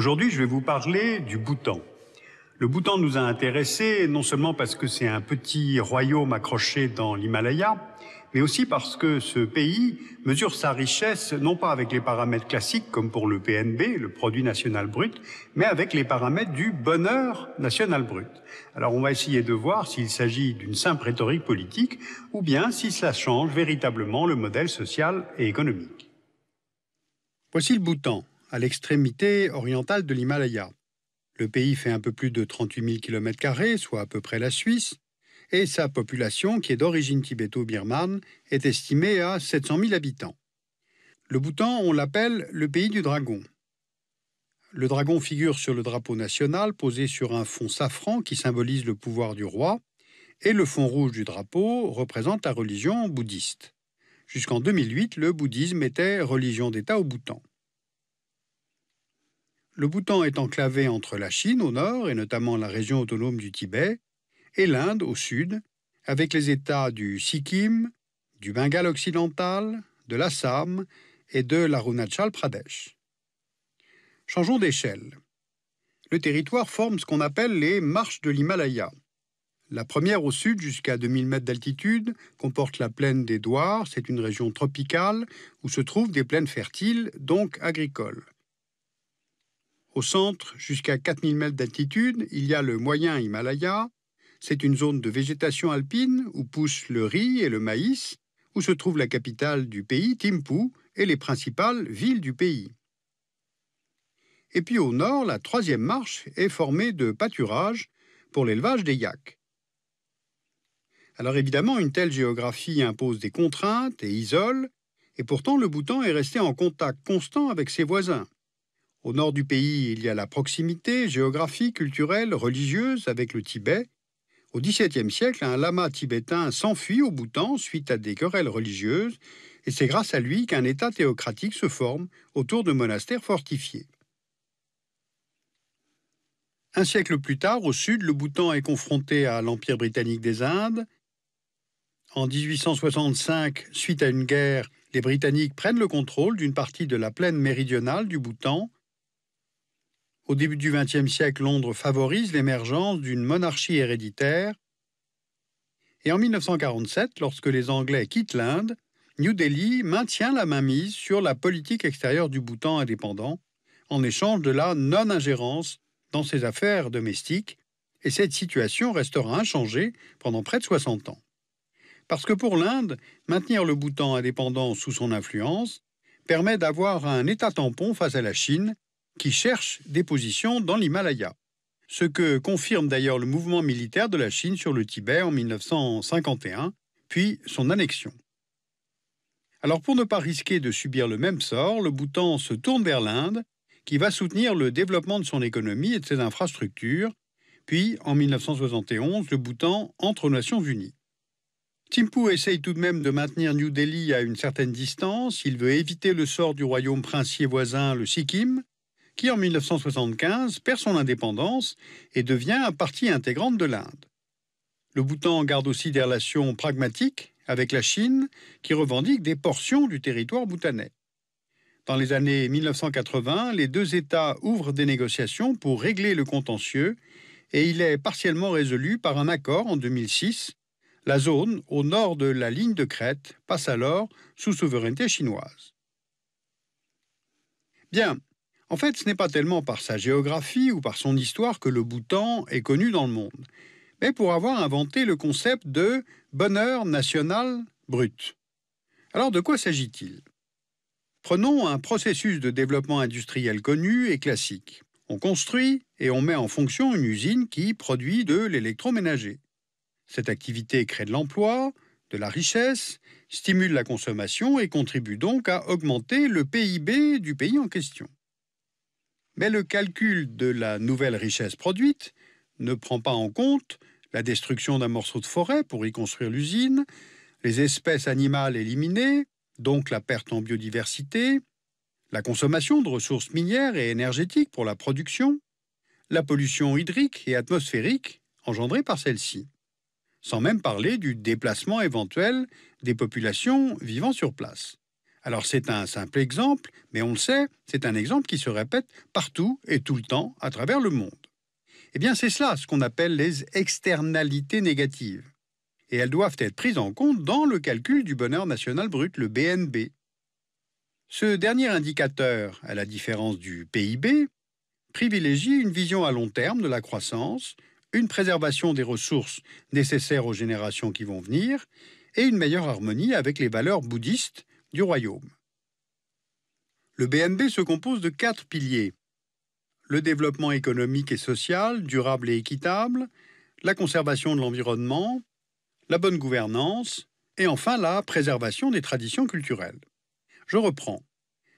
Aujourd'hui, je vais vous parler du Bhoutan. Le Bhoutan nous a intéressés non seulement parce que c'est un petit royaume accroché dans l'Himalaya, mais aussi parce que ce pays mesure sa richesse non pas avec les paramètres classiques comme pour le PNB, le produit national brut, mais avec les paramètres du bonheur national brut. Alors on va essayer de voir s'il s'agit d'une simple rhétorique politique ou bien si cela change véritablement le modèle social et économique. Voici le Bhoutan, à l'extrémité orientale de l'Himalaya. Le pays fait un peu plus de 38 000 km², soit à peu près la Suisse, et sa population, qui est d'origine tibéto-birmane, est estimée à 700 000 habitants. Le Bhoutan, on l'appelle le pays du dragon. Le dragon figure sur le drapeau national posé sur un fond safran qui symbolise le pouvoir du roi, et le fond rouge du drapeau représente la religion bouddhiste. Jusqu'en 2008, le bouddhisme était religion d'État au Bhoutan. Le Bhoutan est enclavé entre la Chine au nord, et notamment la région autonome du Tibet, et l'Inde au sud, avec les États du Sikkim, du Bengale occidental, de l'Assam et de l'Arunachal Pradesh. Changeons d'échelle. Le territoire forme ce qu'on appelle les marches de l'Himalaya. La première au sud, jusqu'à 2000 mètres d'altitude, comporte la plaine des Douars. C'est une région tropicale où se trouvent des plaines fertiles, donc agricoles. Au centre, jusqu'à 4000 mètres d'altitude, il y a le moyen Himalaya. C'est une zone de végétation alpine où poussent le riz et le maïs, où se trouve la capitale du pays, Thimphu, et les principales villes du pays. Et puis au nord, la troisième marche est formée de pâturages pour l'élevage des yaks. Alors évidemment, une telle géographie impose des contraintes et isole, et pourtant le Bhoutan est resté en contact constant avec ses voisins. Au nord du pays, il y a la proximité géographique, culturelle, religieuse avec le Tibet. Au XVIIe siècle, un lama tibétain s'enfuit au Bhoutan suite à des querelles religieuses, et c'est grâce à lui qu'un État théocratique se forme autour de monastères fortifiés. Un siècle plus tard, au sud, le Bhoutan est confronté à l'Empire britannique des Indes. En 1865, suite à une guerre, les Britanniques prennent le contrôle d'une partie de la plaine méridionale du Bhoutan. Au début du XXe siècle, Londres favorise l'émergence d'une monarchie héréditaire. Et en 1947, lorsque les Anglais quittent l'Inde, New Delhi maintient la mainmise sur la politique extérieure du Bhoutan indépendant, en échange de la non-ingérence dans ses affaires domestiques, et cette situation restera inchangée pendant près de 60 ans. Parce que pour l'Inde, maintenir le Bhoutan indépendant sous son influence permet d'avoir un État tampon face à la Chine, qui cherche des positions dans l'Himalaya. Ce que confirme d'ailleurs le mouvement militaire de la Chine sur le Tibet en 1951, puis son annexion. Alors pour ne pas risquer de subir le même sort, le Bhoutan se tourne vers l'Inde, qui va soutenir le développement de son économie et de ses infrastructures. Puis, en 1971, le Bhoutan entre aux Nations Unies. Thimphu essaye tout de même de maintenir New Delhi à une certaine distance. Il veut éviter le sort du royaume princier voisin, le Sikkim, qui en 1975 perd son indépendance et devient partie intégrante de l'Inde. Le Bhoutan garde aussi des relations pragmatiques avec la Chine, qui revendique des portions du territoire bhoutanais. Dans les années 1980, les deux États ouvrent des négociations pour régler le contentieux, et il est partiellement résolu par un accord en 2006. La zone au nord de la ligne de crête passe alors sous souveraineté chinoise. Bien. En fait, ce n'est pas tellement par sa géographie ou par son histoire que le Bhoutan est connu dans le monde, mais pour avoir inventé le concept de bonheur national brut. Alors de quoi s'agit-il? Prenons un processus de développement industriel connu et classique. On construit et on met en fonction une usine qui produit de l'électroménager. Cette activité crée de l'emploi, de la richesse, stimule la consommation et contribue donc à augmenter le PIB du pays en question. Mais le calcul de la nouvelle richesse produite ne prend pas en compte la destruction d'un morceau de forêt pour y construire l'usine, les espèces animales éliminées, donc la perte en biodiversité, la consommation de ressources minières et énergétiques pour la production, la pollution hydrique et atmosphérique engendrée par celle-ci, sans même parler du déplacement éventuel des populations vivant sur place. Alors c'est un simple exemple, mais on le sait, c'est un exemple qui se répète partout et tout le temps à travers le monde. Eh bien c'est cela ce qu'on appelle les externalités négatives. Et elles doivent être prises en compte dans le calcul du bonheur national brut, le BNB. Ce dernier indicateur, à la différence du PIB, privilégie une vision à long terme de la croissance, une préservation des ressources nécessaires aux générations qui vont venir et une meilleure harmonie avec les valeurs bouddhistes du royaume. Le BNB se compose de 4 piliers. Le développement économique et social, durable et équitable, la conservation de l'environnement, la bonne gouvernance et enfin la préservation des traditions culturelles. Je reprends.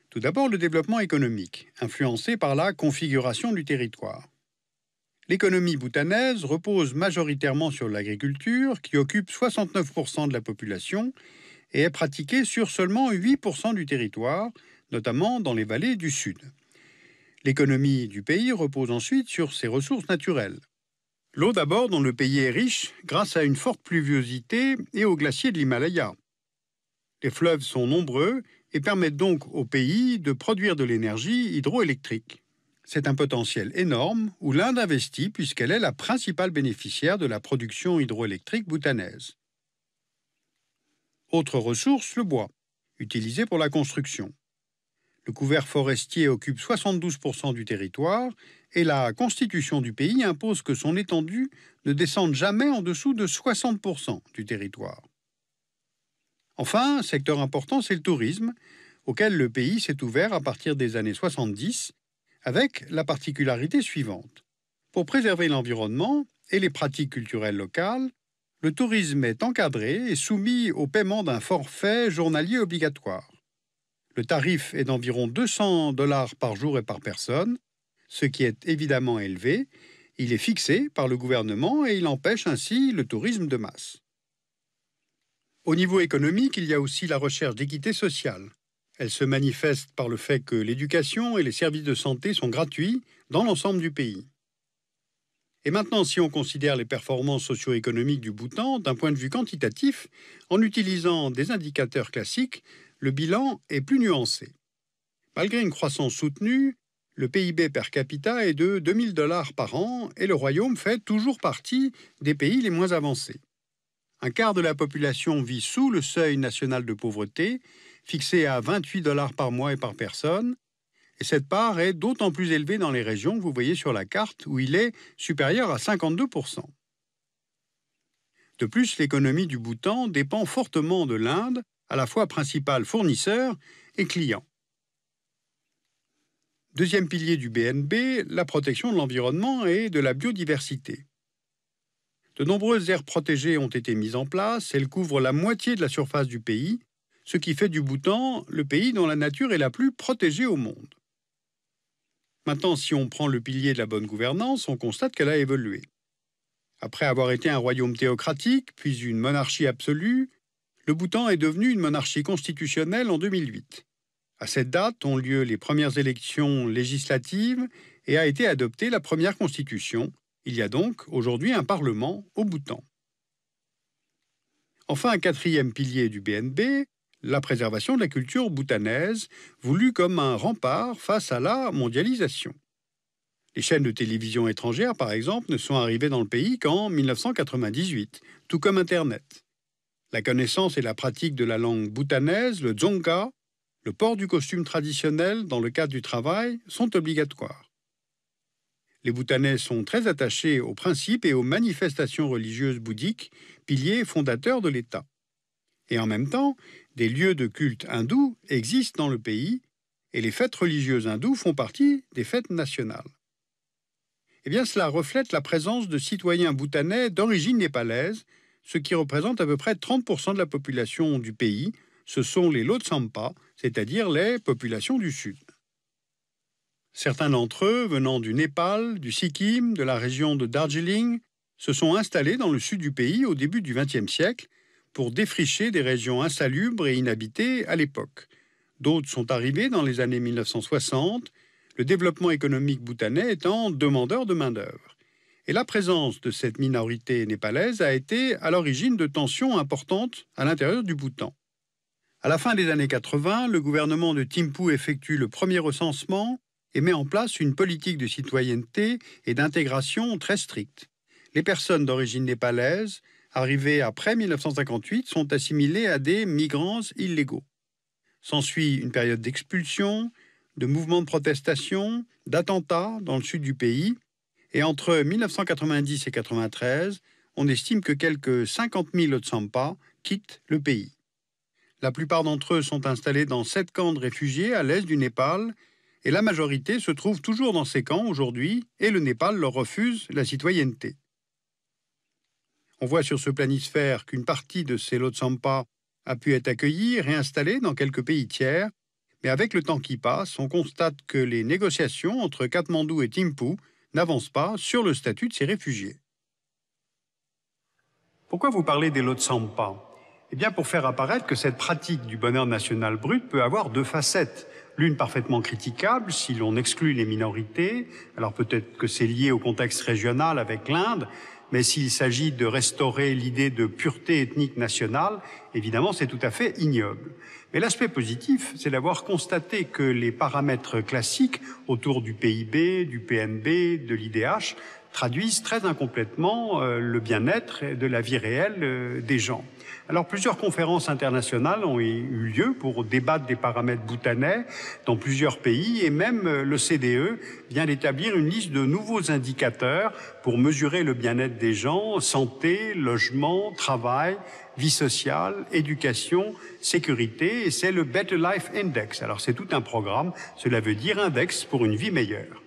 Tout d'abord, le développement économique, influencé par la configuration du territoire. L'économie bhoutanaise repose majoritairement sur l'agriculture, qui occupe 69% de la population et est pratiquée sur seulement 8% du territoire, notamment dans les vallées du sud. L'économie du pays repose ensuite sur ses ressources naturelles. L'eau d'abord, dont le pays est riche grâce à une forte pluviosité et aux glaciers de l'Himalaya. Les fleuves sont nombreux et permettent donc au pays de produire de l'énergie hydroélectrique. C'est un potentiel énorme où l'Inde investit puisqu'elle est la principale bénéficiaire de la production hydroélectrique bhoutanaise. Autre ressource, le bois, utilisé pour la construction. Le couvert forestier occupe 72% du territoire et la constitution du pays impose que son étendue ne descende jamais en dessous de 60% du territoire. Enfin, secteur important, c'est le tourisme, auquel le pays s'est ouvert à partir des années 70, avec la particularité suivante. Pour préserver l'environnement et les pratiques culturelles locales, le tourisme est encadré et soumis au paiement d'un forfait journalier obligatoire. Le tarif est d'environ $200 par jour et par personne, ce qui est évidemment élevé. Il est fixé par le gouvernement et il empêche ainsi le tourisme de masse. Au niveau économique, il y a aussi la recherche d'équité sociale. Elle se manifeste par le fait que l'éducation et les services de santé sont gratuits dans l'ensemble du pays. Et maintenant, si on considère les performances socio-économiques du Bhoutan d'un point de vue quantitatif, en utilisant des indicateurs classiques, le bilan est plus nuancé. Malgré une croissance soutenue, le PIB per capita est de $2000 par an et le royaume fait toujours partie des pays les moins avancés. Un quart de la population vit sous le seuil national de pauvreté, fixé à $28 par mois et par personne, et cette part est d'autant plus élevée dans les régions que vous voyez sur la carte où il est supérieur à 52%. De plus, l'économie du Bhoutan dépend fortement de l'Inde, à la fois principal fournisseur et client. Deuxième pilier du BNB, la protection de l'environnement et de la biodiversité. De nombreuses aires protégées ont été mises en place, elles couvrent la moitié de la surface du pays, ce qui fait du Bhoutan le pays dont la nature est la plus protégée au monde. Maintenant, si on prend le pilier de la bonne gouvernance, on constate qu'elle a évolué. Après avoir été un royaume théocratique, puis une monarchie absolue, le Bhoutan est devenu une monarchie constitutionnelle en 2008. À cette date ont lieu les premières élections législatives et a été adoptée la première constitution. Il y a donc aujourd'hui un parlement au Bhoutan. Enfin, un quatrième pilier du BNB, la préservation de la culture bhoutanaise, voulue comme un rempart face à la mondialisation. Les chaînes de télévision étrangères, par exemple, ne sont arrivées dans le pays qu'en 1998, tout comme Internet. La connaissance et la pratique de la langue bhoutanaise, le dzongkha, le port du costume traditionnel dans le cadre du travail sont obligatoires. Les Bhoutanais sont très attachés aux principes et aux manifestations religieuses bouddhiques, piliers fondateurs de l'État. Et en même temps, des lieux de culte hindous existent dans le pays et les fêtes religieuses hindoues font partie des fêtes nationales. Eh bien, cela reflète la présence de citoyens bhoutanais d'origine népalaise, ce qui représente à peu près 30% de la population du pays. Ce sont les Lhotshampa, c'est-à-dire les populations du Sud. Certains d'entre eux, venant du Népal, du Sikkim, de la région de Darjeeling, se sont installés dans le sud du pays au début du XXe siècle pour défricher des régions insalubres et inhabitées à l'époque. D'autres sont arrivés dans les années 1960, le développement économique bhoutanais étant demandeur de main-d'œuvre. Et la présence de cette minorité népalaise a été à l'origine de tensions importantes à l'intérieur du Bhoutan. À la fin des années 80, le gouvernement de Thimphu effectue le premier recensement et met en place une politique de citoyenneté et d'intégration très stricte. Les personnes d'origine népalaise, arrivées après 1958, sont assimilées à des migrants illégaux. S'ensuit une période d'expulsion, de mouvements de protestation, d'attentats dans le sud du pays, et entre 1990 et 1993, on estime que quelques 50 000 Lhotshampas quittent le pays. La plupart d'entre eux sont installés dans 7 camps de réfugiés à l'est du Népal, et la majorité se trouve toujours dans ces camps aujourd'hui, et le Népal leur refuse la citoyenneté. On voit sur ce planisphère qu'une partie de ces Lhotshampas a pu être accueillie et réinstallée dans quelques pays tiers, mais avec le temps qui passe, on constate que les négociations entre Katmandou et Thimphu n'avancent pas sur le statut de ces réfugiés. Pourquoi vous parlez des Lhotshampas ? Eh bien, pour faire apparaître que cette pratique du bonheur national brut peut avoir 2 facettes. L'une parfaitement critiquable si l'on exclut les minorités, alors peut-être que c'est lié au contexte régional avec l'Inde, mais s'il s'agit de restaurer l'idée de pureté ethnique nationale, évidemment c'est tout à fait ignoble. Mais l'aspect positif, c'est d'avoir constaté que les paramètres classiques autour du PIB, du PNB, de l'IDH, traduisent très incomplètement le bien-être de la vie réelle des gens. Alors plusieurs conférences internationales ont eu lieu pour débattre des paramètres bhoutanais dans plusieurs pays et même l'OCDE vient d'établir une liste de nouveaux indicateurs pour mesurer le bien-être des gens, santé, logement, travail, vie sociale, éducation, sécurité, et c'est le Better Life Index. Alors c'est tout un programme, cela veut dire index pour une vie meilleure.